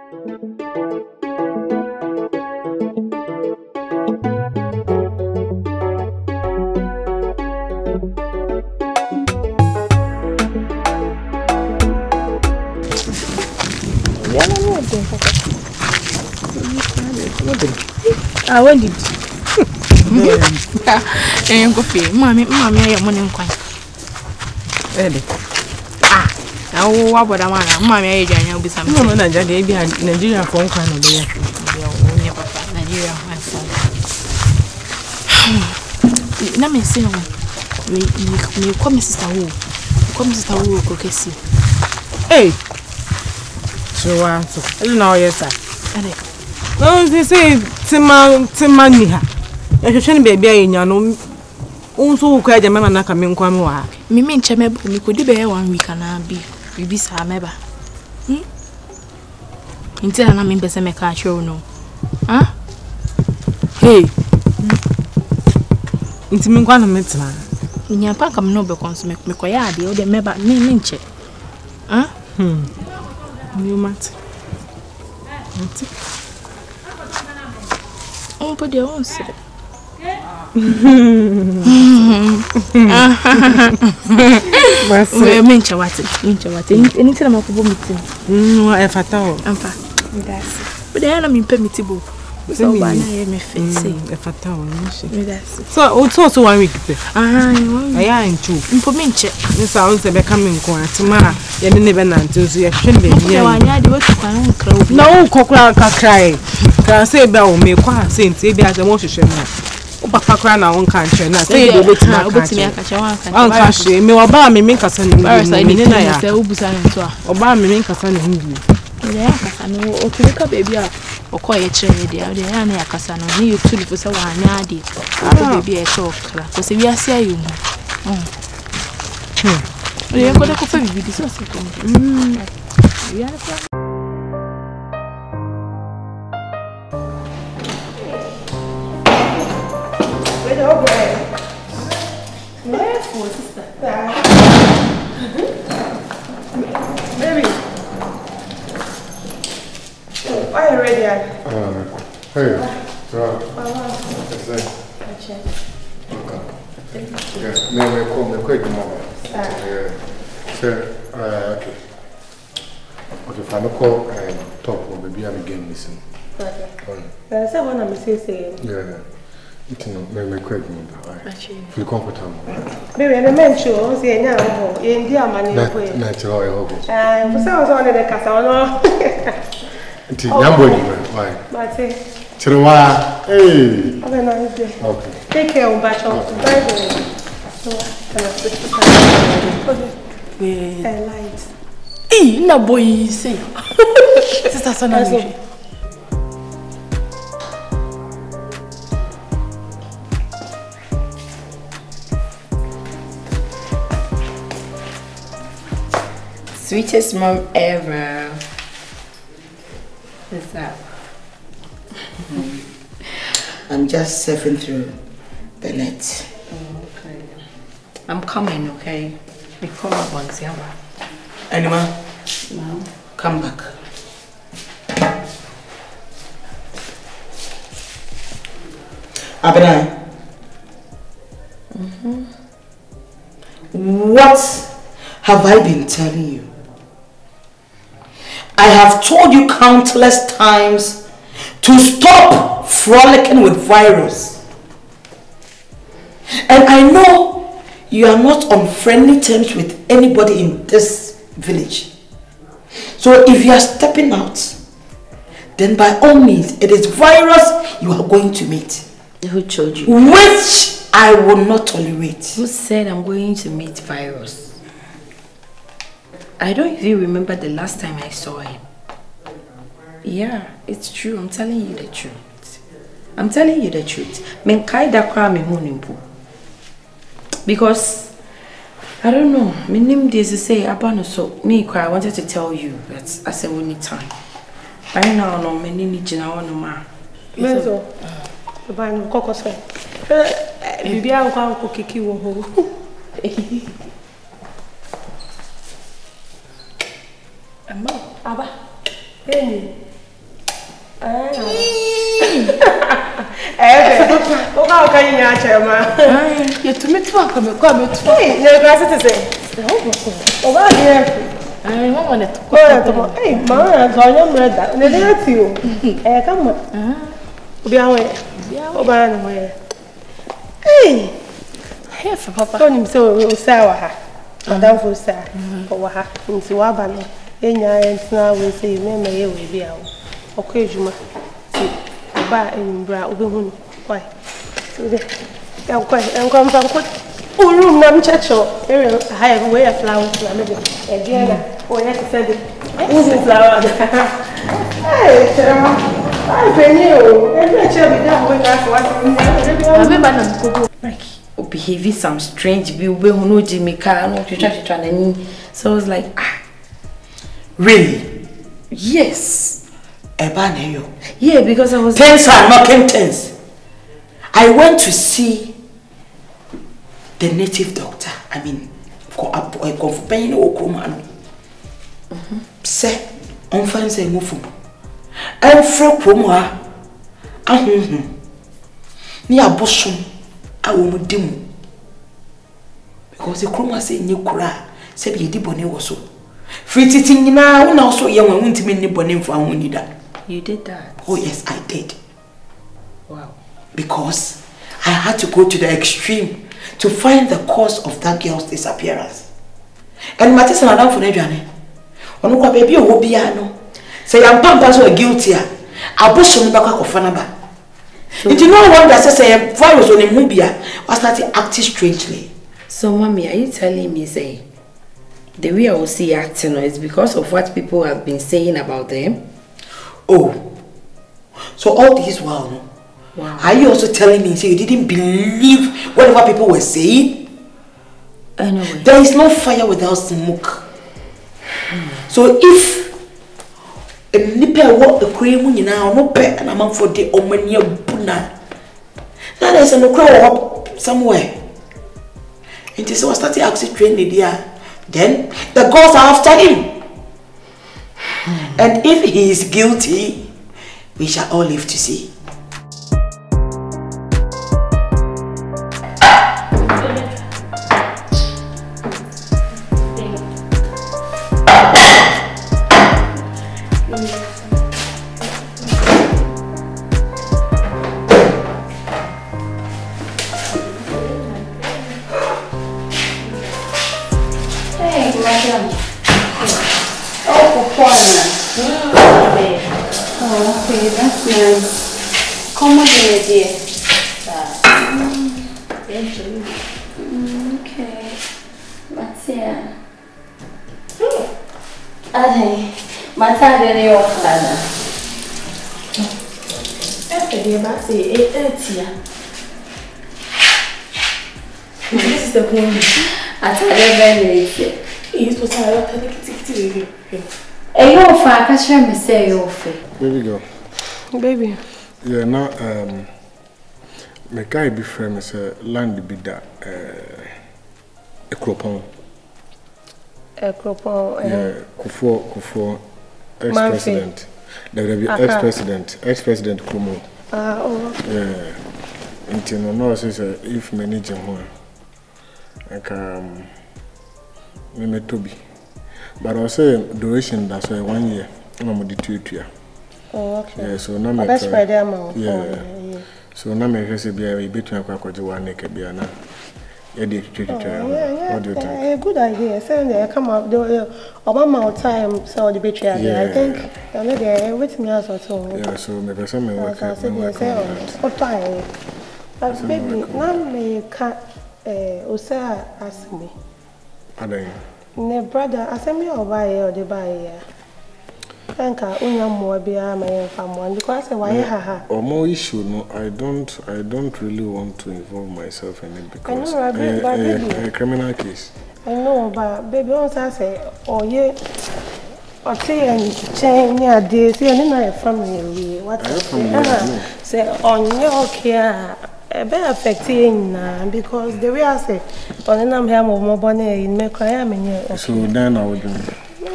When did you go for Mammy? Mammy, I am one in quite. Now, what would I want? Mammy, I will be some woman. Nigeria phone kind of there. Nigeria, my phone. Let me see. We come, Mr. Wu. Come, Mr. Wu, Cookie. Hey, so I don't know, yes, sir. No, they say Timania. I shouldn't be a young also cried a man like a man come over. Me mean Chamber, we could be 1 week and be. We be Sameba. Until I'm in Bessemeca, show no. Huh? Hey, it's me one of Metzman. In your pack of noble consummate, Mecoyadi, or the member, me minche. Huh? You might. Oh, but they won't say. Mincha what? Anything I'm a meeting. No, I fatal. But the enemy permissible. So, I am a face. A fatal. So, also 1 week. I am too. For Mincha, the sounds are becoming quiet. Tomorrow, you never know until you shouldn't be. No, cockroach cry. Can say Bell may quite say, maybe as a motion. Papa cry now on country, and I say, you will not catch me. Me Obama me make a son in Obama me make a son in you. Yes, I know. Okay, baby, or quiet trade. They are a casano. You two for so 1 yardy. I will be a talk. Because we are saying, we are going to coffee with this. Baby. Are you ready? Hey, quick moment. Okay, if I don't call top, maybe I'm again missing. There's someone I'm saying. Yeah. Very quick, feel comfortable. Baby, and the men show, say now, India money. Natural, I hope. For some on the casano. Why? But hey, hey, have a nice day. Okay. Take care of Bachel. Bye. Light. Eh, no boy, say. Sister Sana. Sweetest mom ever. What's that? I'm just surfing through the net. Oh, okay. I'm coming, okay? We come up once, yeah. Anima? No. Come back. Abena. What have I been telling you? I have told you countless times to stop frolicking with virus. And I know you are not on friendly terms with anybody in this village. So if you are stepping out, then by all means, it is virus you are going to meet. Who told you? Which I will not tolerate. Who said I'm going to meet virus? I don't even remember the last time I saw him. Yeah, it's true. I'm telling you the truth. I'm telling you the truth. Because I don't know. My name is to say Abano, so me I wanted to tell you that I said we need time. Right now, no, my name is Jina ma. Mezo. Bano koko say. Bibi a kwa ko kiki wo ho. Amma, aba. Hey. Madam Fosa, or ha, in Suabano, Enya and Sna will say, Mamma, you will be out. Okay, Juma. Buy in Bra, Ubun. Why? So I'm come from oh, room, Nam Chacho. I have a way of flowers, again, or yes, said it. Who's flower? Hey, I bring you. Every child be done with us. I remember behaving some strange we no Jimmy car no trying so I was like really? Yes. Yeah, because I was tense are knocking tense. I went to see the native doctor. I mean, I go for pain or Kumano. Say, on fancy move. I'm from Kuma. Near Bosham. I will dim because the chroma say new cry, say be dibone was so. Free sitting now, also young and won't mean nibone for that. You did that? Oh, yes, I did. Wow. Because I had to go to the extreme to find the cause of that girl's disappearance. And Matisse and Adam for Nedjane. On what baby or Biano say, I'm pampas or guilty. I'll push him back of Fanaba. Did you know one that says a virus on a Mubia was starting acting strangely? So, Mommy, are you telling me, say, the way I will see acting is because of what people have been saying about them? Oh, so all this while, no? Wow. Are you also telling me, say, you didn't believe whatever people were saying? Anyway. There is no fire without smoke. So if a nipper walk the cream now, no pet and among for the omania buna. Now there's a no crow somewhere. And so I started actually training there. Then the girls are after him. And if he is guilty, we shall all live to see. This is the one. I thought they were late. He's supposed to have a you offer, catch him say you offer. Baby girl. Baby. Yeah, now, my guy be friend is a land be that a cropon. A cropon. Yeah, Kufo, ex-president. There will be ex-president Kumo. Oh, okay. Yeah. Until no, if manager one, I can me Toby. But I say duration that's why 1 year. I'm the 2 year. Oh, okay. Yeah, so now that's why they are. Yeah. So now me say be a between kwakoje one neck be na. Yeah, what do you think? A good idea. So they come up about my time so the battery. I think maybe with me also. Yeah, so maybe some me work. What time? But baby, now me can't Osa ask me. Adai. Ne brother, ask me or buy or they buy. Thank you. Unya more be my family because why haha. Or more issue no, I don't really want to involve myself in it because I know, a criminal case. I know, but baby once I say oh yeah or say and change near this, you know family. What say on your care be affecting because the way I say on I'm here more bonnet in me cry am in here. So then I would do.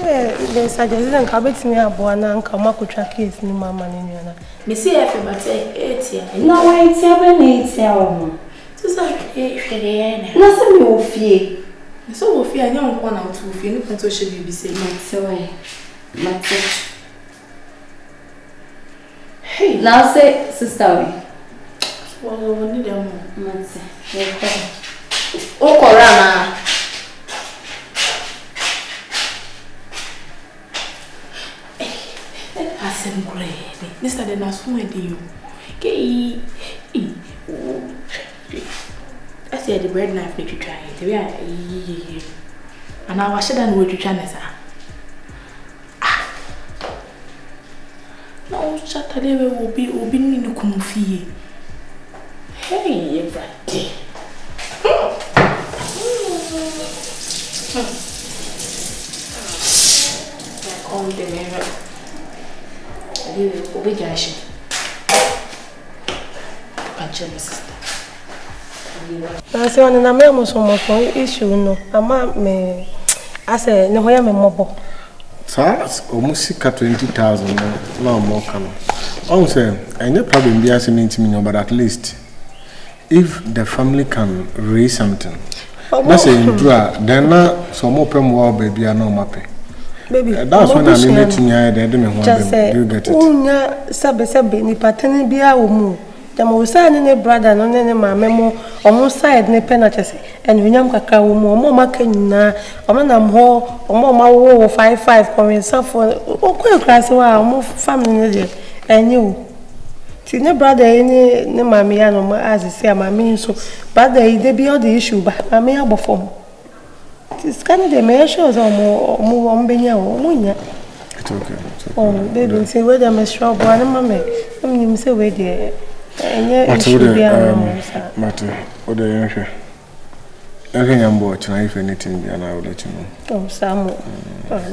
The suggestion can be to me a boy and come up with a case in my money. Me see if you say 8 years. No, 8 years. So, nothing you fear. So, if you are young, 1 or 2, if you look at what she be saying, hey, now say, sister. Well, we need them. Oh, Corona. Asem grey. Mr. De Nasu and you. Gay. I said the bread knife need to try it. We are and I was done with you, Janessa. No, Saturday will be in the Kumufi. Hey, everybody. All the mirror. Obi gashi. Pancha sister. Na se ona na me mo so mo for issue no. Ama me ase ne hoya me mobo. Sa almost 20,000 na more kan. On say any problem be as me but at least if the family can raise something. Na say then na so mo pem wo baby na ma pe. Baby, that's when I need to hear the me one. Do you get it? Unya sabe ni patene bia wo mu. Jama wo say ne brother no ne mama mo omo side ne pe na chese. En unyam kakra wo mu omo maka nyina omo nam ho omo ma wo 55 come safo okwa class wa omo family ne de enye wo. Ti ne brother ne mama ya no ma azisi amami so brother e dey be all the issue ba mama ya bofom. It's kind of the measures or more Benya or Munya. It's okay. Oh, baby, say whether I'm a shrub or a mamma. I'm going to say, wait there. And yet, I should be a matter. What do you hear? I think I'm bored tonight. If anything, and I will let you know. Oh, Sam,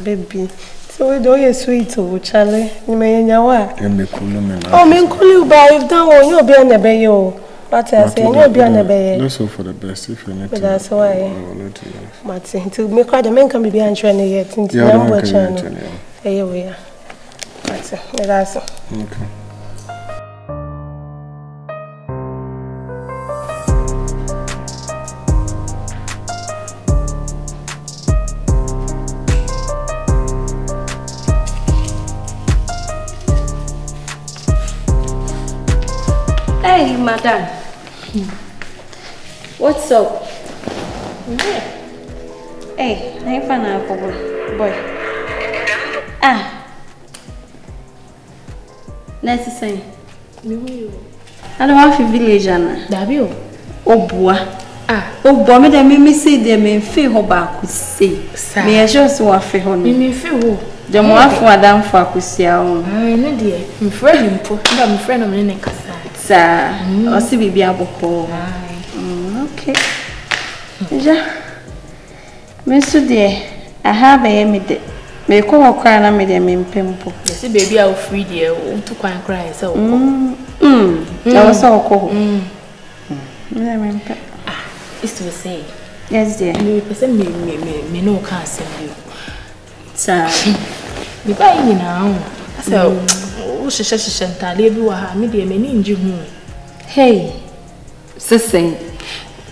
baby. So, we do you sweet to Charlie. You may know what? And be cool, man. Oh, me cool you by if down or you'll be on the bay. But I say, you'll be on the bay. Let's hope for the best if anything. That's why. I will let you know. Martin, to make quite the men can be behind training yet. Yeah, I'm watching. Here we are. Martin, that's okay. Hey, madam. What's up? Hey, I'm fine, boy. Let's say. I don't have a village, Anna. Dabio. Oh, boy. Oh, boy, me say them and feel back with say. Me, I just want to feel me feel. The more for Madame Facusia. I know, dear. My friend, I'm friend of Neneka. Or see be able to. Okay. Ja. Mr. Dear, I have a mid. May call cry and made them in pimple. Yes, baby, I'll free dear to cry. So, that was all cool. It's to say, yes, dear. You present me no can't send you. Sir, be buying now. So, she hey, Sissy.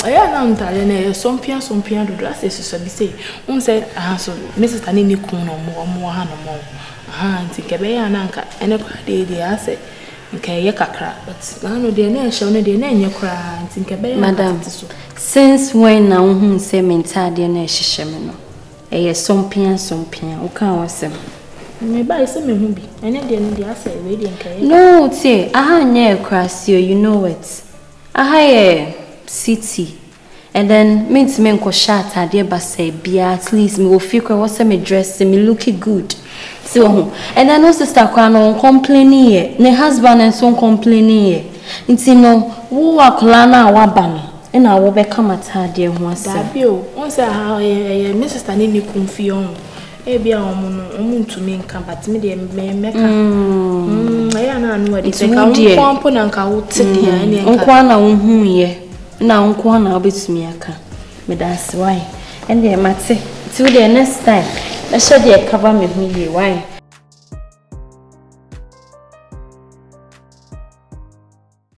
I am telling some piano do dresses. Say, said, so Mrs. Tanini Kuno more Hanamo. Think a bay and anchor and a cry, I say, okay, Yakakra, but I know the name shall know the name you cry and think a bay, Madame. Since when now, whom say mental dear Nashimino? A some pian, who can't say. Me buy some movie, and then the answer radiant. No, say, I near cross you know it. I hire city, and then means men ko shot at dear but say, be at least me will feel what's me dress me looking good. So, and I know sister Kwano complaining here, ne husband and son complaining here. It's no, who are Klana Wabani, and I will become at her dear once. Once I have Mrs. Tanini Confion. Ebi a omo ntumi nka but me de meka ya na anu ade se ka nkwampo na nka wote de ya ne nka nkwa na wohu ye na nkwa na obetumi aka me dance why and dey mate till the next time I said, cover me who you why.